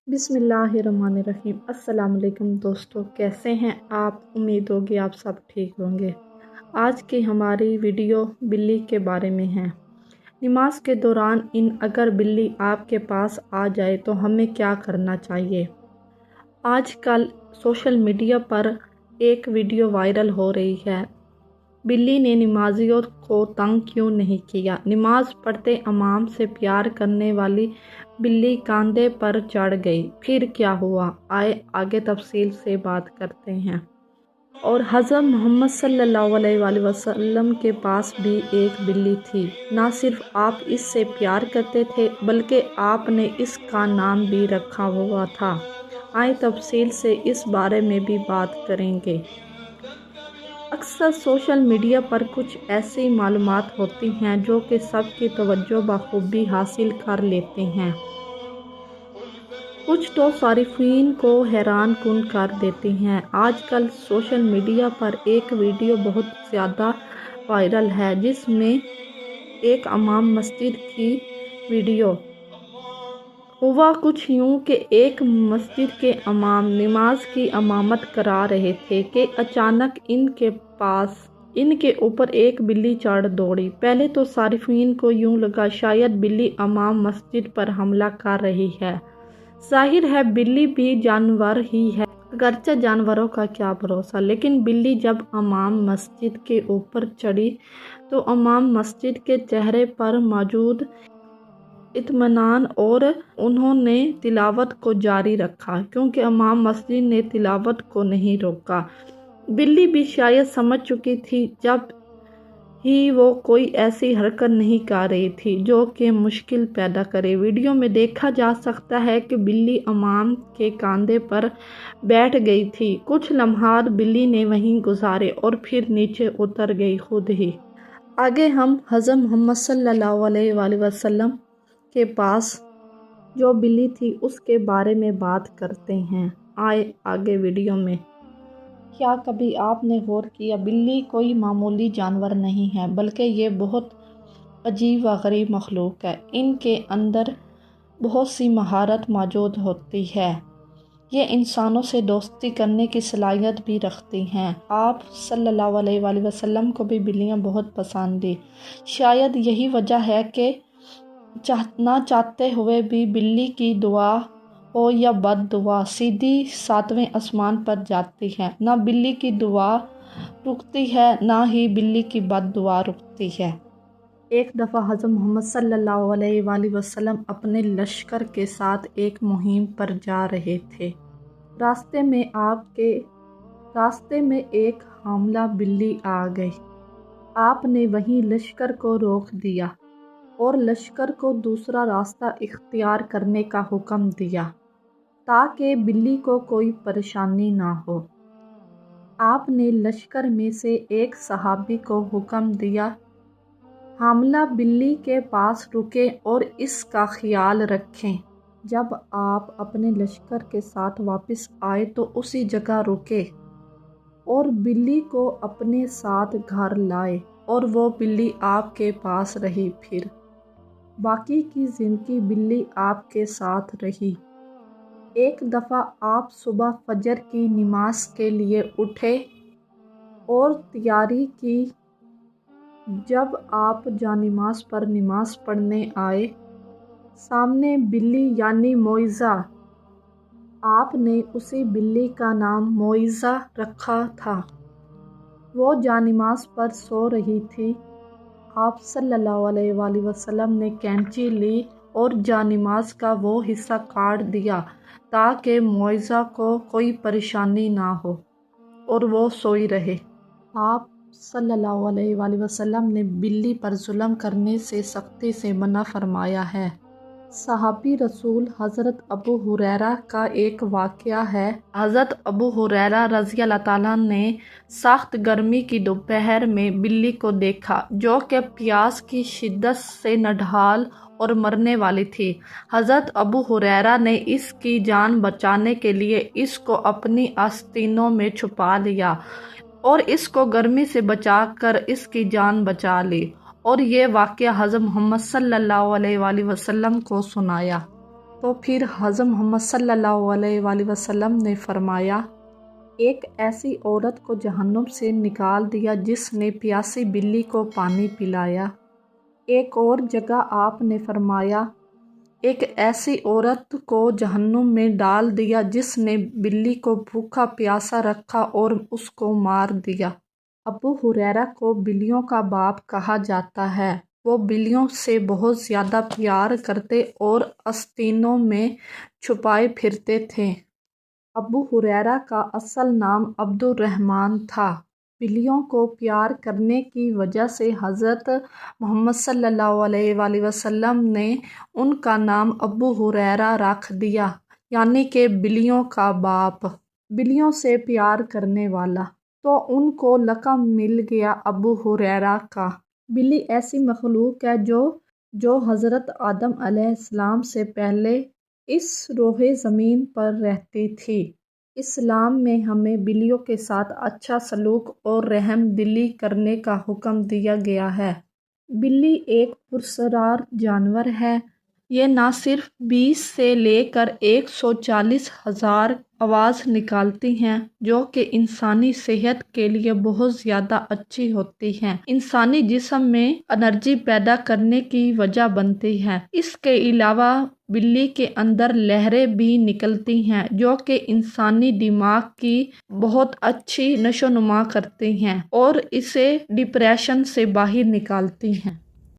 बिस्मिल्लाहिर्रहमानिर्रहीम। अस्सलाम वालेकुम दोस्तों, कैसे हैं आप? उम्मीद होगी आप सब ठीक होंगे। आज की हमारी वीडियो बिल्ली के बारे में है। नमाज के दौरान अगर बिल्ली आपके पास आ जाए तो हमें क्या करना चाहिए? आजकल सोशल मीडिया पर एक वीडियो वायरल हो रही है। बिल्ली ने नमाजियों को तंग क्यों नहीं किया? नमाज पढ़ते इमाम से प्यार करने वाली बिल्ली कांधे पर चढ़ गई, फिर क्या हुआ? आए आगे तफसील से बात करते हैं। और हज़रत मोहम्मद सल्लल्लाहु अलैहि वसल्लम के पास भी एक बिल्ली थी। ना सिर्फ आप इससे प्यार करते थे बल्कि आपने इसका नाम भी रखा हुआ था। आए तफसील से इस बारे में भी बात करेंगे। अक्सर सोशल मीडिया पर कुछ ऐसी मालूमात होती हैं जो कि सबकी तवज्जो बखूबी हासिल कर लेते हैं। कुछ तो सारिफीन को हैरान कुन कर देती हैं। आजकल सोशल मीडिया पर एक वीडियो बहुत ज़्यादा वायरल है जिसमें एक इमाम मस्जिद की वीडियो। हुआ कुछ यूँ कि एक मस्जिद के इमाम नमाज की इमामत करा रहे थे कि अचानक इनके ऊपर एक बिल्ली चढ़ दौड़ी। पहले तो सारिफीन को यूँ लगा शायद बिल्ली इमाम मस्जिद पर हमला कर रही है। जाहिर है बिल्ली भी जानवर ही है, अगरचे जानवरों का क्या भरोसा, लेकिन बिल्ली जब इमाम मस्जिद के ऊपर चढ़ी तो इमाम मस्जिद के चेहरे पर मौजूद इत्मीनान और उन्होंने तिलावत को जारी रखा क्योंकि इमाम मस्जिद ने तिलावत को नहीं रोका। बिल्ली भी शायद समझ चुकी थी जब ही वो कोई ऐसी हरकत नहीं कर रही थी जो कि मुश्किल पैदा करे। वीडियो में देखा जा सकता है कि बिल्ली इमाम के कंधे पर बैठ गई थी। कुछ लम्हात बिल्ली ने वहीं गुजारे और फिर नीचे उतर गई खुद ही। आगे हम हज़रत मोहम्मद सल्लल्लाहु अलैहि वसल्लम के पास जो बिल्ली थी उसके बारे में बात करते हैं। आए आगे वीडियो में। क्या कभी आपने गौर किया बिल्ली कोई मामूली जानवर नहीं है बल्कि ये बहुत अजीब व गरीब मखलूक है। इनके अंदर बहुत सी महारत मौजूद होती है। ये इंसानों से दोस्ती करने की सलाहियत भी रखती हैं। आप सल्लल्लाहु अलैहि वसल्लम को भी बिल्लियाँ बहुत पसंद थी। शायद यही वजह है कि ना चाहते हुए भी बिल्ली की दुआ हो या बद दुआ सीधी 7वें आसमान पर जाती है। ना बिल्ली की दुआ रुकती है ना ही बिल्ली की बद दुआ रुकती है। एक दफ़ा हज़रत मोहम्मद सल्लल्लाहु अलैहि वसल्लम अपने लश्कर के साथ एक मुहिम पर जा रहे थे। रास्ते में एक हामला बिल्ली आ गई। आपने वहीं लश्कर को रोक दिया और लश्कर को दूसरा रास्ता इख्तियार करने का हुक्म दिया ताकि बिल्ली को कोई परेशानी ना हो। आपने लश्कर में से एक सहाबी को हुक्म दिया, हामला बिल्ली के पास रुके और इसका ख्याल रखें। जब आप अपने लश्कर के साथ वापस आए तो उसी जगह रुके और बिल्ली को अपने साथ घर लाए और वो बिल्ली आपके पास रही। फिर बाकी की ज़िंदगी बिल्ली आपके साथ रही। एक दफ़ा आप सुबह फजर की नमाज के लिए उठे और तैयारी की। जब आप जानिमाज़ पर नमाज पढ़ने आए, सामने बिल्ली यानी मोइज़ा, आपने उसी बिल्ली का नाम मोइज़ा रखा था। वो जानिमाज़ पर सो रही थी। आप सल्लल्लाहु अलैहि वसल्लम ने कैंची ली और जानिमाज़ का वो हिस्सा काट दिया ताकि मोइज़ा को कोई परेशानी ना हो और वो सोई रहे। आप सल्लल्लाहु अलैहि वसल्लम ने बिल्ली पर जुल्म करने से सख्ती से मना फरमाया है। सहाबी रसूल हज़रत अबू हुरैरा का एक वाक़या है। हज़रत अबू हुरैरा रज़ी अल्लाह ताला ने सख्त गर्मी की दोपहर में बिल्ली को देखा जो कि प्यास की शिद्दत से नढाल और मरने वाली थी। हज़रत अबू हुरैरा ने इसकी जान बचाने के लिए इसको अपनी आस्तीनों में छुपा लिया और इसको गर्मी से बचाकर इसकी जान बचा ली और ये वाक़या हज़रत मोहम्मद सल्लल्लाहु अलैहि वसल्लम को सुनाया। تو پھر حضرت محمد صلی اللہ علیہ وآلہ وسلم نے فرمایا، ایک ایسی عورت کو جہنم سے نکال دیا جس نے پیاسی بلی کو پانی پلایا۔ ایک اور جگہ آپ نے فرمایا، ایک ایسی عورت کو جہنم میں ڈال دیا جس نے بلی کو بھوکا پیاسا رکھا اور اس کو مار دیا۔ ابو ہریرہ کو بلیوں کا باپ کہا جاتا ہے۔ وہ بلیوں سے بہت زیادہ پیار کرتے اور آستینوں میں چھپائے پھرتے تھے۔ ابو ہریرہ کا اصل نام عبد الرحمن تھا۔ بلیوں کو پیار کرنے کی وجہ سے حضرت محمد صلی اللہ علیہ وآلہ وسلم نے ان کا نام ابو ہریرہ رکھ دیا، یعنی کہ بلیوں کا باپ، بلیوں سے پیار کرنے والا۔ تو ان کو لقب مل گیا ابو ہریرہ کا۔ بلی ایسی مخلوق ہے جو حضرت آدم علیہ السلام سے پہلے اس روح زمین پر رہتی تھی۔ اسلام میں ہمیں بلیوں کے ساتھ اچھا سلوک اور رحم دلی کرنے کا حکم دیا گیا ہے۔ بلی ایک پراسرار جانور ہے۔ یہ نہ صرف 20 سے لے کر 140,000 آواز نکالتی ہیں، جو کہ انسانی صحت کے لیے بہت زیادہ اچھی ہوتی ہیں۔ انسانی جسم میں انرجی پیدا کرنے کی وجہ بنتی ہیں۔ اس کے علاوہ بلی کے اندر لہریں بھی نکلتی ہیں جو کہ انسانی دماغ کی بہت اچھی نشو و نما کرتی ہیں اور اسے ڈپریشن سے باہر نکالتی ہیں۔